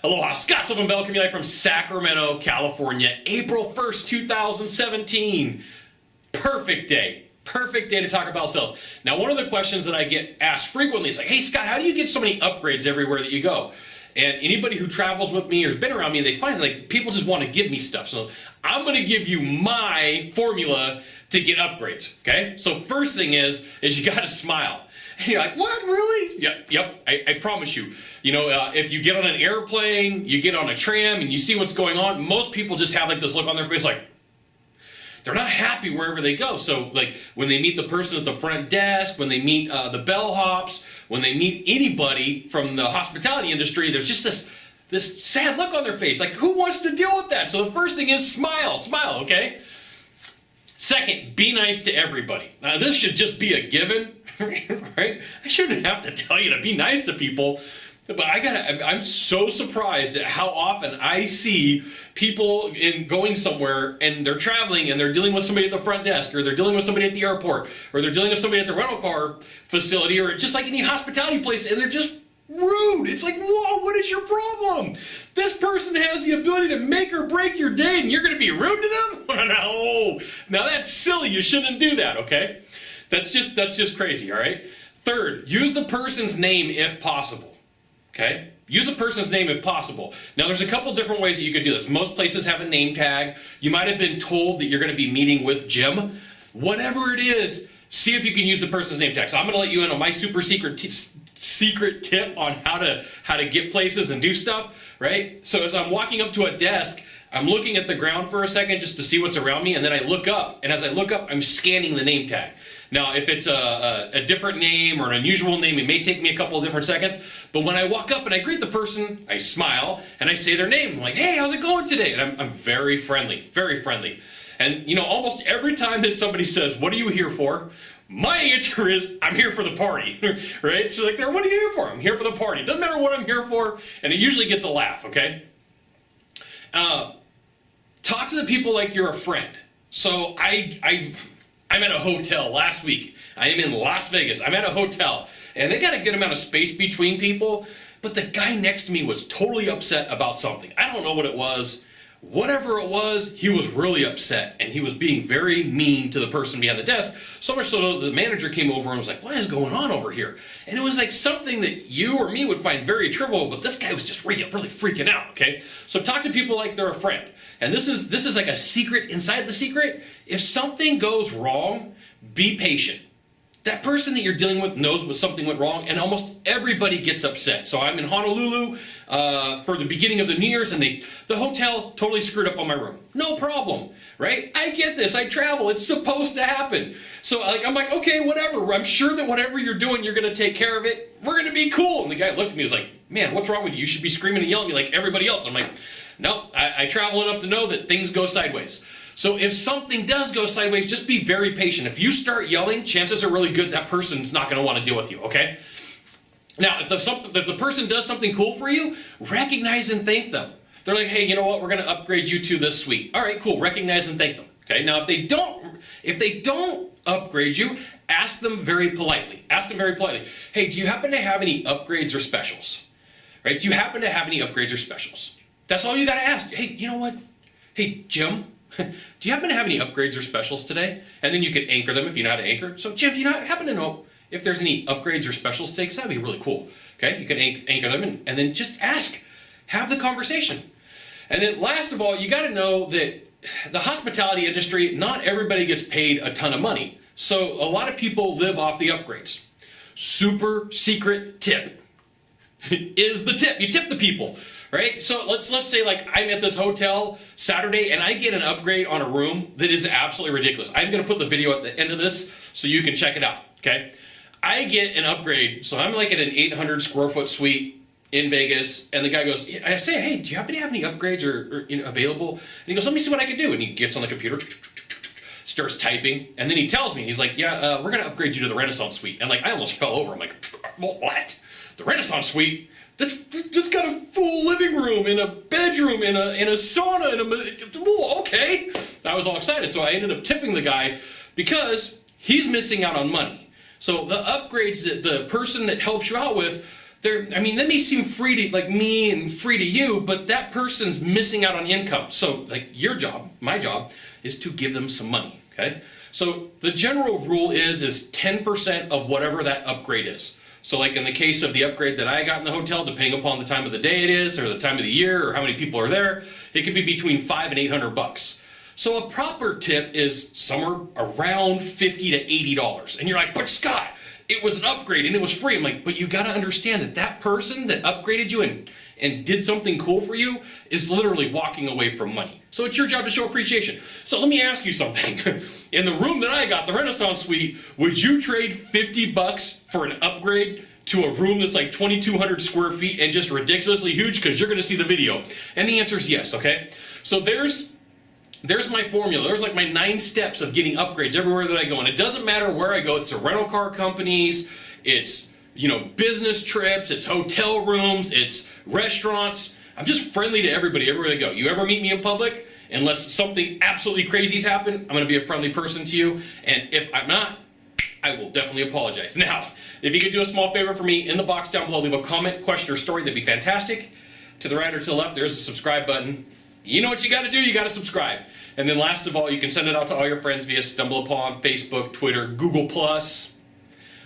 Aloha, Scott Sylvan Bell coming live from Sacramento, California, April 1st, 2017. Perfect day. Perfect day to talk about sales. Now, one of the questions that I get asked frequently is like, hey, Scott, how do you get so many upgrades everywhere that you go? And anybody who travels with me or has been around me, they find like people just want to give me stuff. So I'm going to give you my formula to get upgrades, okay? So first thing is you got to smile. And you're like, what, really? Yep, I promise you. You know, if you get on an airplane, you get on a tram, and you see what's going on, most people just have like this look on their face like, they're not happy wherever they go. So like when they meet the person at the front desk, when they meet the bellhops, when they meet anybody from the hospitality industry, there's just this sad look on their face. Like, who wants to deal with that? So the first thing is smile, okay? Second, be nice to everybody. Now this should just be a given, right? I shouldn't have to tell you to be nice to people, but I'm so surprised at how often I see people going somewhere and they're traveling and they're dealing with somebody at the front desk, or they're dealing with somebody at the airport, or they're dealing with somebody at the rental car facility, or just like any hospitality place, and they're just rude. It's like, whoa, what is your problem? This person has the ability to make or break your day, and you're going to be rude to them? No. Now that's silly. You shouldn't do that, okay? That's just crazy, all right? Third, use the person's name if possible, okay? Use a person's name if possible. Now, there's a couple different ways that you could do this. Most places have a name tag. You might have been told that you're going to be meeting with Jim. Whatever it is, see if you can use the person's name tag. So I'm going to let you in on my super secret tip on how to get places and do stuff, right? So as I'm walking up to a desk, I'm looking at the ground for a second just to see what's around me, and then I look up, and as I look up, I'm scanning the name tag. Now, if it's a different name or an unusual name, it may take me a couple of different seconds, but when I walk up and I greet the person, I smile, and I say their name. I'm like, hey, how's it going today? And I'm very friendly, very friendly. And, you know, almost every time that somebody says, what are you here for? My answer is, I'm here for the party, right? So like, what are you here for? I'm here for the party. Doesn't matter what I'm here for, and it usually gets a laugh, okay? Talk to the people like you're a friend. So I'm at a hotel last week. I am in Las Vegas. I'm at a hotel, and they got a good amount of space between people, but the guy next to me was totally upset about something. I don't know what it was. Whatever it was, he was really upset, and he was being very mean to the person behind the desk, so much so the manager came over and was like, what is going on over here? And it was like something that you or me would find very trivial, but this guy was just really freaking out, okay? So talk to people like they're a friend. And this is like a secret inside the secret. If something goes wrong, be patient. That person that you're dealing with knows when something went wrong, and almost everybody gets upset. So I'm in Honolulu for the beginning of the New Year's, and the hotel totally screwed up on my room. No problem, right? I get this. I travel. It's supposed to happen. So I'm like, okay, whatever. I'm sure that whatever you're doing, you're going to take care of it. We're going to be cool. And the guy looked at me and was like, man, what's wrong with you? You should be screaming and yelling at me like everybody else. I'm like, no, I travel enough to know that things go sideways. So if something does go sideways, just be very patient. If you start yelling, chances are really good that person's not going to want to deal with you, okay? Now, if the person does something cool for you, recognize and thank them. They're like, hey, you know what? We're going to upgrade you to this suite. All right, cool. Recognize and thank them. Okay. Now, if they don't upgrade you, ask them very politely. Ask them very politely. Hey, do you happen to have any upgrades or specials? Right? Do you happen to have any upgrades or specials? That's all you got to ask. Hey, you know what? Hey, Jim. Do you happen to have any upgrades or specials today? And then you can anchor them if you know how to anchor. So, Jim, do you happen to know if there's any upgrades or specials today? Because that'd be really cool. Okay, you can anchor them and then just ask. Have the conversation. And then last of all, you got to know that the hospitality industry, not everybody gets paid a ton of money. So a lot of people live off the upgrades. Super secret tip is the tip. You tip the people. Right? So let's say like I'm at this hotel Saturday and I get an upgrade on a room that is absolutely ridiculous. I'm going to put the video at the end of this so you can check it out. Okay? I get an upgrade. So I'm like at an 800 square foot suite in Vegas, and the guy goes, I say, hey, do you happen to have any upgrades or available? And he goes, let me see what I can do. And he gets on the computer, starts typing, and then he tells me, he's like, yeah, we're going to upgrade you to the Renaissance suite. And like I almost fell over. I'm like, what? The Renaissance suite? That's got a full living room and a bedroom and a sauna and okay. I was all excited, so I ended up tipping the guy because he's missing out on money. So the upgrades that the person that helps you out with, I mean, that may seem free to like me and free to you, but that person's missing out on income. So like your job, my job, is to give them some money, okay? So the general rule is 10% of whatever that upgrade is. So like in the case of the upgrade that I got in the hotel, depending upon the time of the day it is, or the time of the year, or how many people are there, it could be between $500 and $800. So a proper tip is somewhere around $50 to $80. And you're like, but Scott, it was an upgrade and it was free. I'm like, but you gotta understand that that person that upgraded you and did something cool for you is literally walking away from money. So it's your job to show appreciation. So let me ask you something. In the room that I got, the Renaissance Suite, would you trade $50 for an upgrade to a room that's like 2,200 square feet and just ridiculously huge? Because you're gonna see the video. And the answer is yes, okay? So there's my formula. There's like my 9 steps of getting upgrades everywhere that I go. And it doesn't matter where I go. It's the rental car companies, it's business trips, it's hotel rooms, it's restaurants. I'm just friendly to everybody everywhere I go. You ever meet me in public, unless something absolutely crazy's happened, I'm gonna be a friendly person to you. And if I'm not, I will definitely apologize. Now, if you could do a small favor for me, in the box down below, leave a comment, question, or story, that'd be fantastic. To the right or to the left, there's a subscribe button. You know what you gotta do, you gotta subscribe. And then last of all, you can send it out to all your friends via StumbleUpon, Facebook, Twitter, Google+.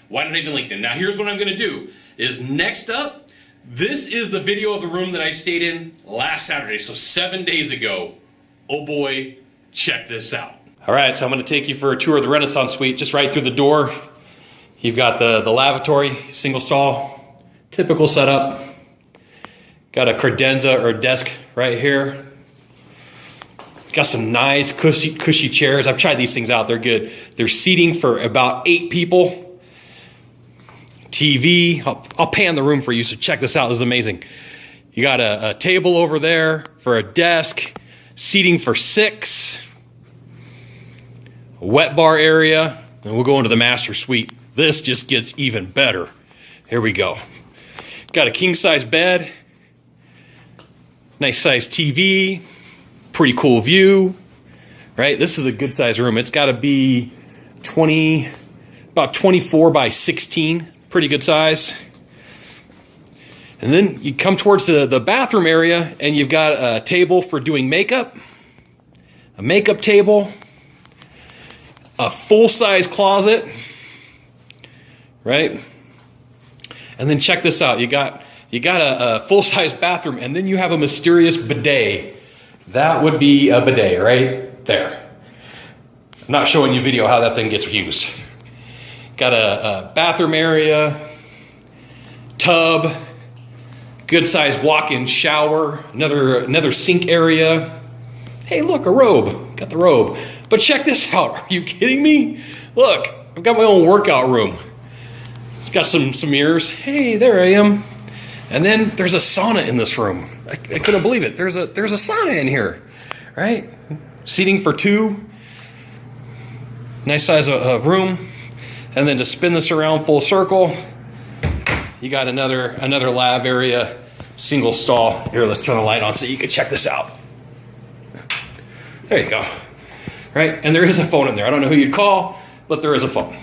Why not even LinkedIn? Now here's what I'm gonna do, is next up, this is the video of the room that I stayed in last Saturday, so 7 days ago. Oh boy, check this out. All right, so I'm gonna take you for a tour of the Renaissance Suite, just right through the door. You've got the lavatory, single stall, typical setup. Got a credenza or desk right here. Got some nice cushy chairs. I've tried these things out, they're good. They're seating for about 8 people. TV, I'll pan the room for you, so check this out, this is amazing. You got a table over there for a desk, seating for 6. A wet bar area, and we'll go into the master suite. This just gets even better. Here we go. Got a king size bed, nice size TV, pretty cool view, right? This is a good size room. It's got to be about 24 by 16, pretty good size. And then you come towards the bathroom area and you've got a table for doing makeup, a makeup table, a full-size closet, right? And then check this out. You got a full-size bathroom, and then you have a mysterious bidet. That would be a bidet right there. I'm not showing you video how that thing gets used. Got a bathroom area, tub, good-sized walk-in shower, another sink area. Hey, look, a robe. Got the robe. But check this out. Are you kidding me? Look, I've got my own workout room. Got some mirrors. Hey, there I am. And then there's a sauna in this room. I couldn't believe it. There's a sauna in here, right? Seating for 2. Nice size of room. And then to spin this around full circle, you got another lab area, single stall. Here, let's turn the light on so you can check this out. There you go. Right? And there is a phone in there. I don't know who you'd call, but there is a phone.